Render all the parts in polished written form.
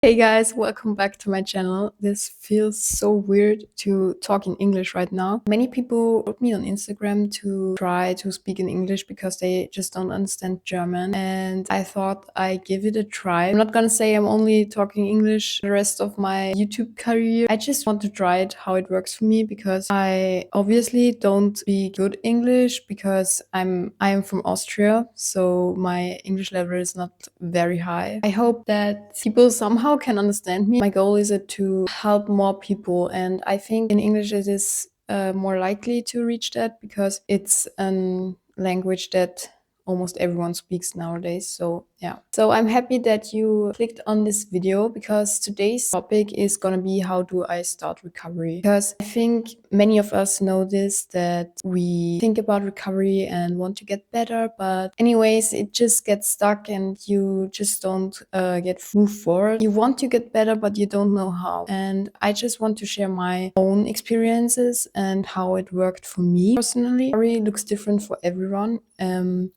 Hey guys, welcome back to my channel. This feels so weird to talk in English right now. Many people wrote me on Instagram to try to speak in English because they just don't understand German, and I thought I'd give it a try. I'm not gonna say I'm only talking English the rest of my YouTube career. I just want to try it, how it works for me, because I obviously don't speak good English because I am from Austria, so my English level is not very high. I hope that people somehow can understand me. My goal is to help more people, and I think in English it is more likely to reach that because it's a language that almost everyone speaks nowadays. So yeah. So I'm happy that you clicked on this video because today's topic is gonna be how do I start recovery? Because I think many of us know this, that we think about recovery and want to get better, but anyways, it just gets stuck and you just don't get move forward. You want to get better, but you don't know how. And I just want to share my own experiences and how it worked for me personally. Recovery looks different for everyone.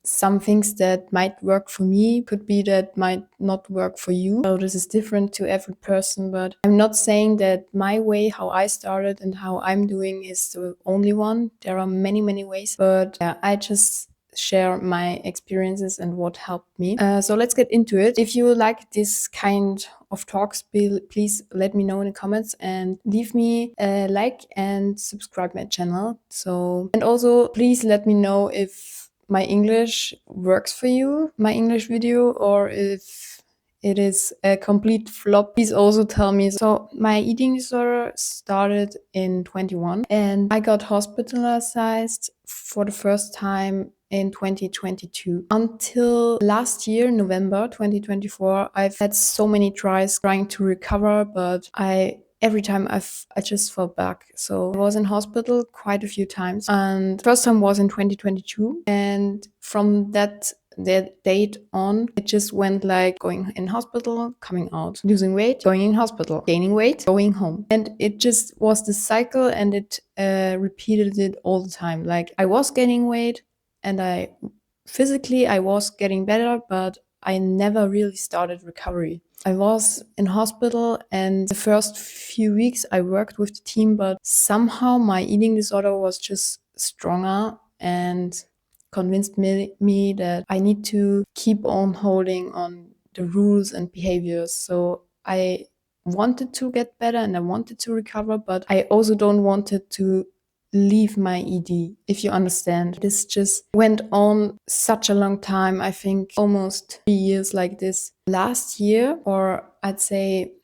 Some things that might work for me could be that might not work for you. So this is different to every person, but I'm not saying that my way, how I started and how I'm doing is the only one. There are many, many ways, but yeah, I just share my experiences and what helped me. So let's get into it. If you like this kind of talks, please let me know in the comments and leave me a like and subscribe my channel. And also please let me know if my English works for you, my English video, or if it is a complete flop. Please also tell me. So my eating disorder started in 21 and I got hospitalized for the first time in 2022. Until last year, November 2024, I've had so many tries trying to recover, but every time I just fell back. So I was in hospital quite a few times, and first time was in 2022. And from that date on, it just went like going in hospital, coming out, losing weight, going in hospital, gaining weight, going home. And it just was the cycle, and it repeated it all the time. Like I was gaining weight and physically I was getting better, but I never really started recovery. I was in hospital, and the first few weeks I worked with the team, but somehow my eating disorder was just stronger and convinced me that I need to keep on holding on the rules and behaviors. So I wanted to get better and I wanted to recover, but I also don't wanted to leave my ED, if you understand. This just went on such a long time, I think almost 3 years like this. Last year, or I'd say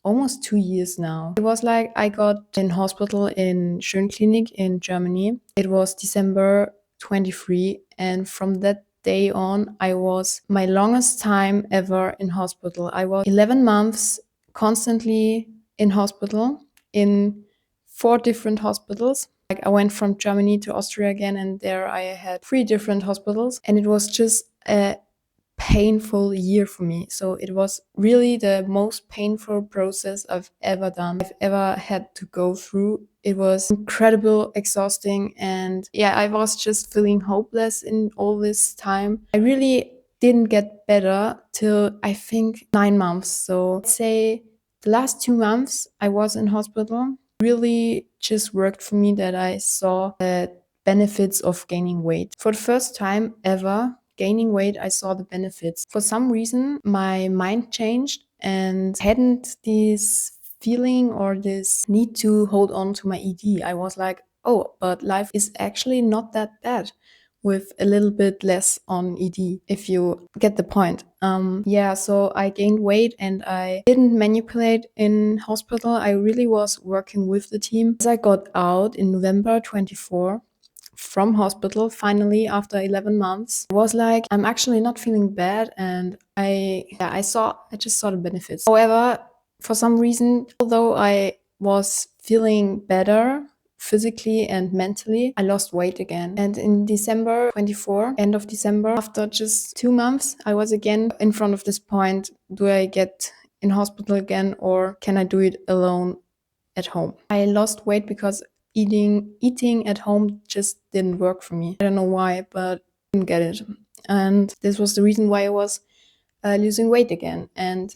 almost 2 years now, it was like I got in hospital in Schönklinik in Germany. It was December 23, and from that day on, I was my longest time ever in hospital. I was 11 months constantly in hospital, in 4 different hospitals. Like I went from Germany to Austria again, and there I had 3 different hospitals, and it was just a painful year for me. So it was really the most painful process I've ever done, I've ever had to go through. It was incredible, exhausting, and yeah, I was just feeling hopeless in all this time. I really didn't get better till I think 9 months. So I'd say the last 2 months I was in hospital really just worked for me, that I saw the benefits of gaining weight. For the first time ever, gaining weight, I saw the benefits. For some reason, my mind changed and hadn't this feeling or this need to hold on to my ED. I was like, oh, but life is actually not that bad with a little bit less on ED, if you get the point. Yeah, so I gained weight and I didn't manipulate in hospital. I really was working with the team. As I got out in November 24 from hospital, finally, after 11 months, I was like, I'm actually not feeling bad, and I just saw the benefits. However, for some reason, although I was feeling better physically and mentally, I lost weight again. And in December 24, end of December, after just 2 months, I was again in front of this point. Do I get in hospital again, or can I do it alone at home? I lost weight because eating at home just didn't work for me. I don't know why, but I didn't get it. And this was the reason why I was losing weight again. And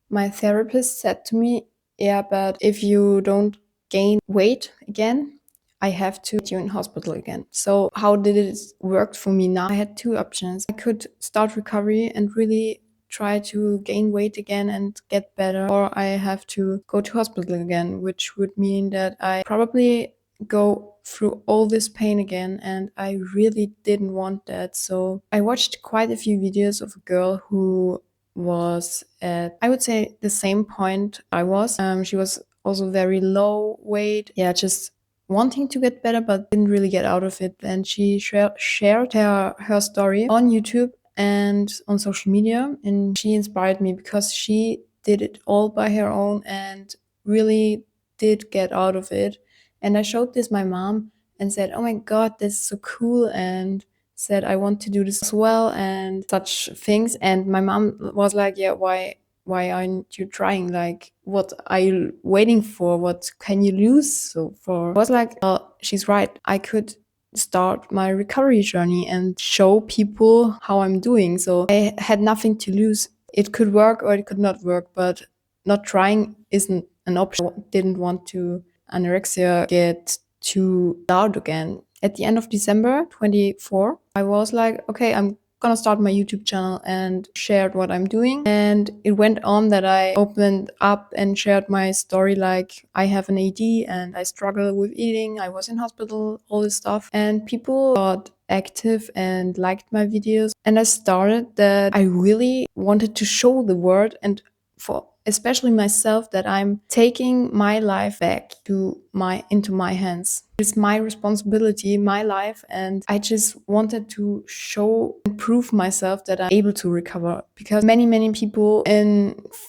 My therapist said to me, yeah, but if you don't gain weight again, I have to put you in hospital again. So how did it work for me now? I had two options. I could start recovery and really try to gain weight again and get better, or I have to go to hospital again, which would mean that I probably go through all this pain again, and I really didn't want that. So I watched quite a few videos of a girl who was at, I would say, the same point I was. She was also very low weight, just wanting to get better but didn't really get out of it. And she shared her story on YouTube and on social media, and she inspired me because she did it all by her own and really did get out of it. And I showed this my mom and said, oh my god, this is so cool, and said I want to do this as well and such things. And my mom was like, yeah, why aren't you trying? Like, what are you waiting for? What can you lose? So for, I was like, well, she's right. I could start my recovery journey and show people how I'm doing. So I had nothing to lose. It could work or it could not work, but not trying isn't an option. I didn't want to anorexia get too loud again. At the end of December 24, I was like, okay, I'm gonna start my YouTube channel, and shared what I'm doing. And it went on that I opened up and shared my story, like I have an AD and I struggle with eating, I was in hospital, all this stuff. And people got active and liked my videos. And I started that I really wanted to show the world, and for especially myself, that I'm taking my life back into my hands. It's my responsibility, my life, and I just wanted to show and prove myself that I'm able to recover, because many people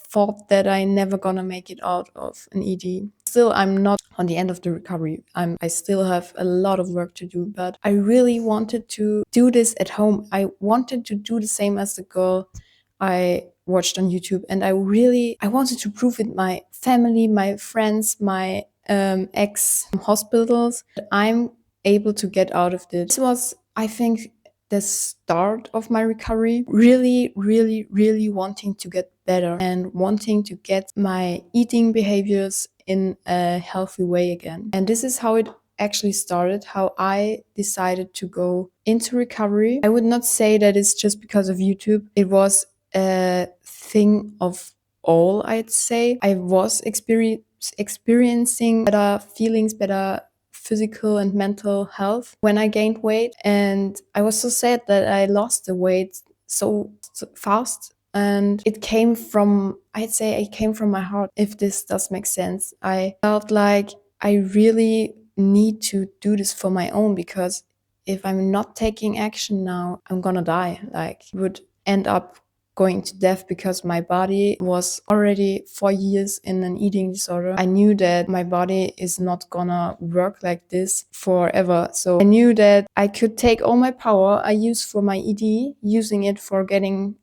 thought that I never gonna make it out of an ED. Still, I'm not on the end of the recovery. I still have a lot of work to do, but I really wanted to do this at home. I wanted to do the same as the girl I watched on YouTube, and I wanted to prove it my family, my friends, my ex hospitals, that I'm able to get out of this. This was, I think, the start of my recovery. Really wanting to get better and wanting to get my eating behaviors in a healthy way again. And this is how it actually started, how I decided to go into recovery. I would not say that it's just because of YouTube. It was a thing of all, I'd say. I was experiencing better feelings, better physical and mental health when I gained weight. And I was so sad that I lost the weight so fast. And it came from, I'd say it came from my heart, if this does make sense. I felt like I really need to do this for my own, because if I'm not taking action now, I'm gonna die. Like, would end up going to death, because my body was already 4 years in an eating disorder. I knew that my body is not gonna work like this forever. So I knew that I could take all my power I use for my ED, using it for getting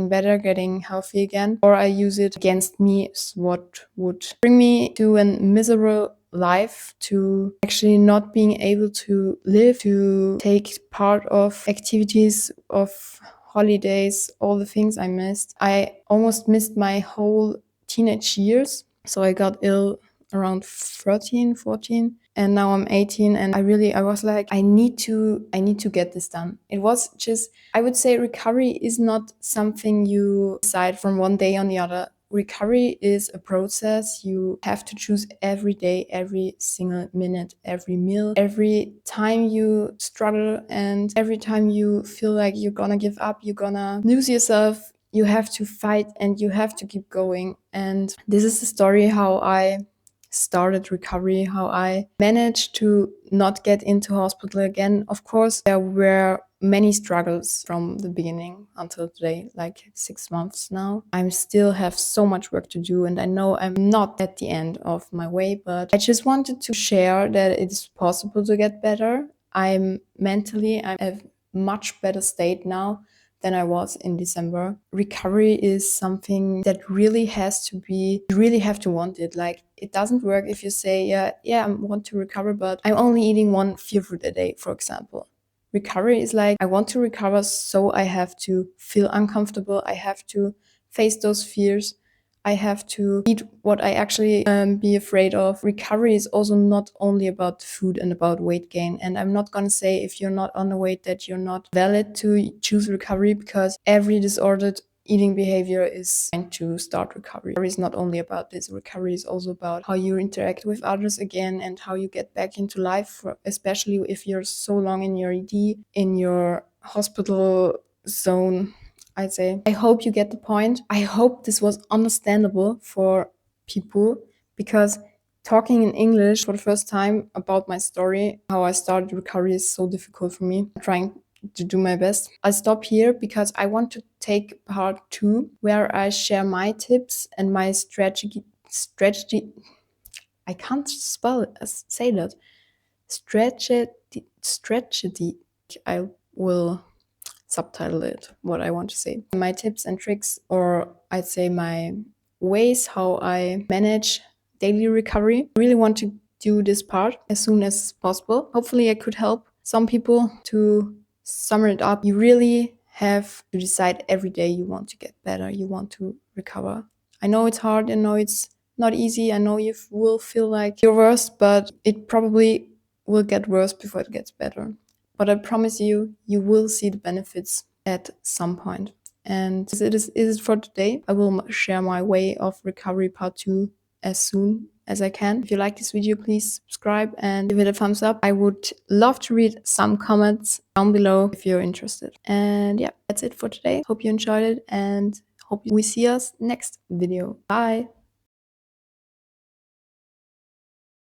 better, getting healthy again, or I use it against me, what would bring me to a miserable life, to actually not being able to live, to take part of activities, of holidays, all the things I missed. I almost missed my whole teenage years. So I got ill around 13, 14, and now I'm 18, and I was like, I need to get this done. It was just, I would say recovery is not something you decide from one day on the other. Recovery is a process. You have to choose every day, every single minute, every meal, every time you struggle, and every time you feel like you're gonna give up, you're gonna lose yourself. You have to fight and you have to keep going. And this is the story how I started recovery, how I managed to not get into hospital again. Of course, there were many struggles from the beginning until today, like 6 months now. I still have so much work to do, and I know I'm not at the end of my way, but I just wanted to share that it's possible to get better. I'm a much better state now than I was in December. Recovery is something that really has to be, you really have to want it. Like, it doesn't work if you say, yeah, I want to recover, but I'm only eating one fear food a day, for example. Recovery is like, I want to recover, so I have to feel uncomfortable. I have to face those fears. I have to eat what I actually be afraid of. Recovery is also not only about food and about weight gain. And I'm not gonna say if you're not on the weight that you're not valid to choose recovery, because every disordered eating behavior is trying to start recovery. Recovery is not only about this. Recovery is also about how you interact with others again and how you get back into life, especially if you're so long in your ED, in your hospital zone, I'd say. I hope you get the point. I hope this was understandable for people, because talking in English for the first time about my story, how I started recovery, is so difficult for me. I'm trying to do my best. I stop here because I want to take part 2, where I share my tips and my strategy. I can't say that. Strategy. I will subtitle it, what I want to say. My tips and tricks, or I'd say my ways how I manage daily recovery. I really want to do this part as soon as possible. Hopefully I could help some people. To sum it up, you really have to decide every day you want to get better, you want to recover. I know it's hard, I know it's not easy, I know you will feel like you're worse, but it probably will get worse before it gets better. But I promise you, you will see the benefits at some point. And it is for today. I will share my way of recovery part 2 as soon as I can. If you like this video, please subscribe and give it a thumbs up. I would love to read some comments down below if you're interested. And yeah, that's it for today. Hope you enjoyed it and hope we see us next video. Bye.